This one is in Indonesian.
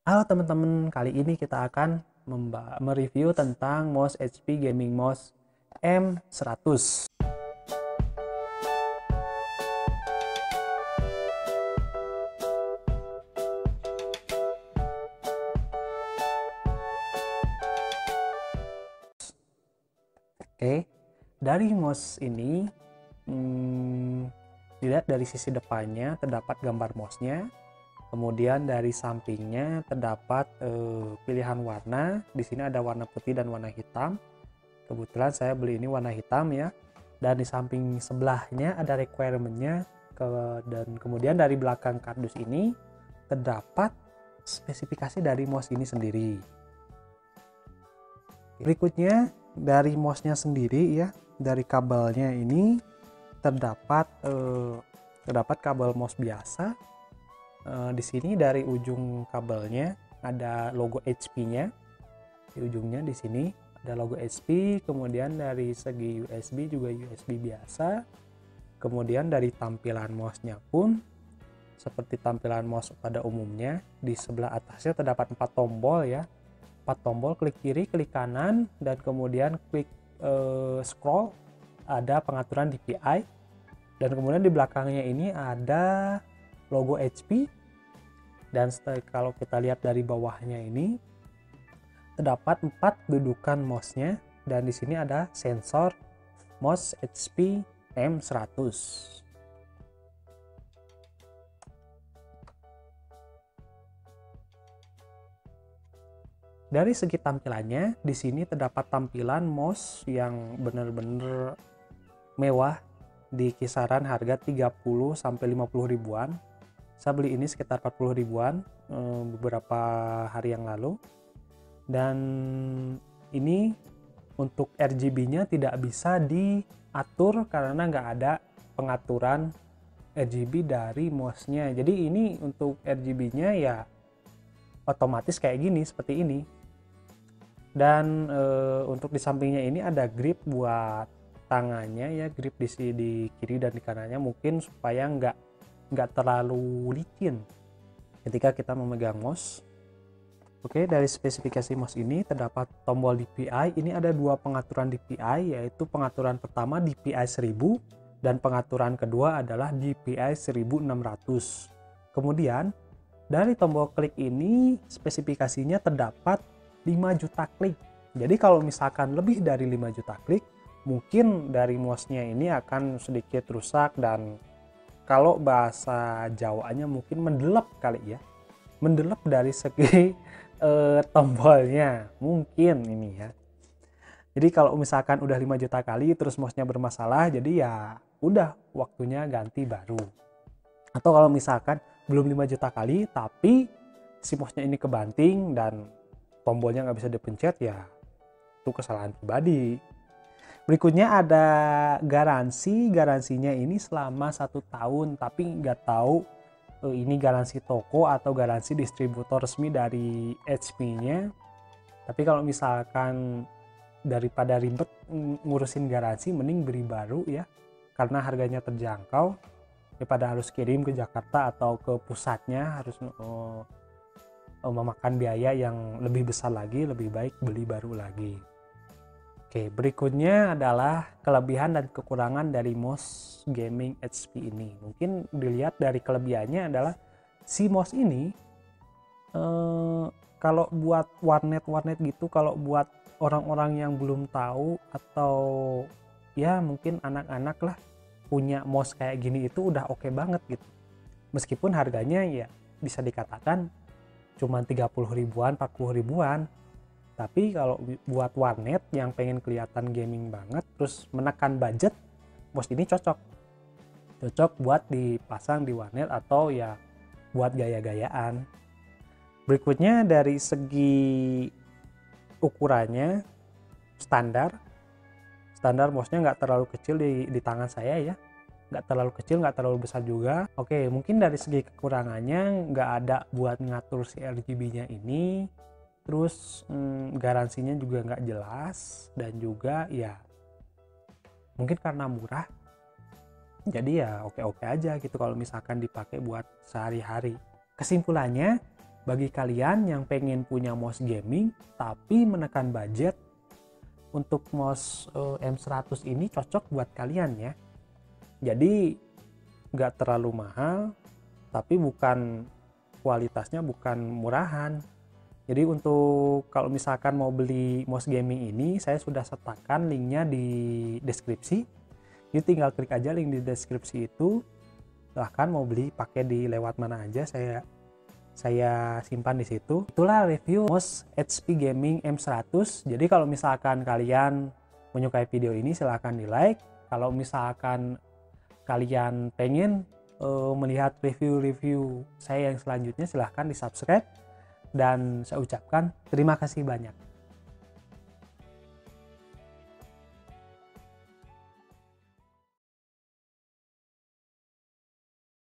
Halo teman-teman, kali ini kita akan mereview tentang mouse HP Gaming Mouse M100. Oke, dari mouse ini dilihat dari sisi depannya terdapat gambar mouse-nya. Kemudian dari sampingnya terdapat pilihan warna. Di sini ada warna putih dan warna hitam. Kebetulan saya beli ini warna hitam ya. Dan di samping sebelahnya ada requirement-nya. Dan kemudian dari belakang kardus ini terdapat spesifikasi dari mouse ini sendiri. Berikutnya dari mouse-nya sendiri ya, dari kabelnya ini terdapat kabel mouse biasa. Di sini dari ujung kabelnya ada logo HP-nya. Di ujungnya di sini ada logo HP, kemudian dari segi USB juga USB biasa. Kemudian dari tampilan mouse-nya pun seperti tampilan mouse pada umumnya. Di sebelah atasnya terdapat 4 tombol ya. 4 tombol, klik kiri, klik kanan, dan kemudian klik scroll. Ada pengaturan DPI. Dan kemudian di belakangnya ini ada logo HP. Dan kalau kita lihat dari bawahnya ini terdapat 4 dudukan mouse-nya, dan di sini ada sensor mouse HP M100. Dari segi tampilannya, di sini terdapat tampilan mouse yang benar-benar mewah di kisaran harga 30 sampai 50 ribuan. Saya beli ini sekitar 40 ribuan beberapa hari yang lalu. Dan ini untuk RGB-nya tidak bisa diatur karena nggak ada pengaturan RGB dari mouse-nya. Jadi ini untuk RGB-nya ya otomatis kayak gini, seperti ini. Dan untuk di sampingnya ini ada grip buat tangannya ya, grip di kiri dan di kanannya, mungkin supaya nggak terlalu licin ketika kita memegang mouse. Oke, dari spesifikasi mouse ini terdapat tombol DPI. Ini ada 2 pengaturan DPI, yaitu pengaturan pertama DPI 1000 dan pengaturan kedua adalah DPI 1600. Kemudian dari tombol klik ini spesifikasinya terdapat 5 juta klik. Jadi kalau misalkan lebih dari 5 juta klik, mungkin dari mouse-nya ini akan sedikit rusak, dan kalau bahasa Jawanya mungkin mendelep kali ya. Mendelep dari segi tombolnya mungkin ini ya. Jadi kalau misalkan udah 5 juta kali terus mouse-nya bermasalah, jadi ya udah waktunya ganti baru. Atau kalau misalkan belum 5 juta kali tapi si mouse-nya ini kebanting dan tombolnya nggak bisa dipencet, ya itu kesalahan pribadi. Berikutnya ada garansinya ini selama 1 tahun, tapi nggak tahu ini garansi toko atau garansi distributor resmi dari HP-nya. Tapi kalau misalkan daripada ribet ngurusin garansi, mending beli baru ya, karena harganya terjangkau daripada harus kirim ke Jakarta atau ke pusatnya, harus memakan biaya yang lebih besar lagi. Lebih baik beli baru lagi. Oke, berikutnya adalah kelebihan dan kekurangan dari mouse gaming HP ini. Mungkin dilihat dari kelebihannya adalah si mouse ini kalau buat warnet gitu, kalau buat orang-orang yang belum tahu atau ya mungkin anak-anak lah, punya mouse kayak gini itu udah oke banget gitu. Meskipun harganya ya bisa dikatakan cuma 30 ribuan, 40 ribuan. Tapi kalau buat warnet yang pengen kelihatan gaming banget terus menekan budget, mouse ini cocok buat dipasang di warnet atau ya buat gaya-gayaan. Berikutnya dari segi ukurannya standar mouse-nya nggak terlalu kecil di tangan saya ya, nggak terlalu kecil, nggak terlalu besar juga. Oke, mungkin dari segi kekurangannya nggak ada buat ngatur si RGB-nya ini. Terus garansinya juga nggak jelas, dan juga ya mungkin karena murah, jadi ya oke-oke aja gitu kalau misalkan dipakai buat sehari-hari. Kesimpulannya, bagi kalian yang pengen punya mouse gaming tapi menekan budget, untuk mouse M100 ini cocok buat kalian ya. Jadi nggak terlalu mahal, tapi kualitasnya bukan murahan. Jadi untuk kalau misalkan mau beli mouse gaming ini, saya sudah sertakan linknya di deskripsi. Jadi tinggal klik aja link di deskripsi itu. Silahkan mau beli pakai di lewat mana aja, saya simpan di situ. Itulah review mouse HP Gaming M100. Jadi kalau misalkan kalian menyukai video ini, silahkan di like. Kalau misalkan kalian pengen melihat review-review saya yang selanjutnya, silahkan di subscribe. Dan saya ucapkan terima kasih banyak.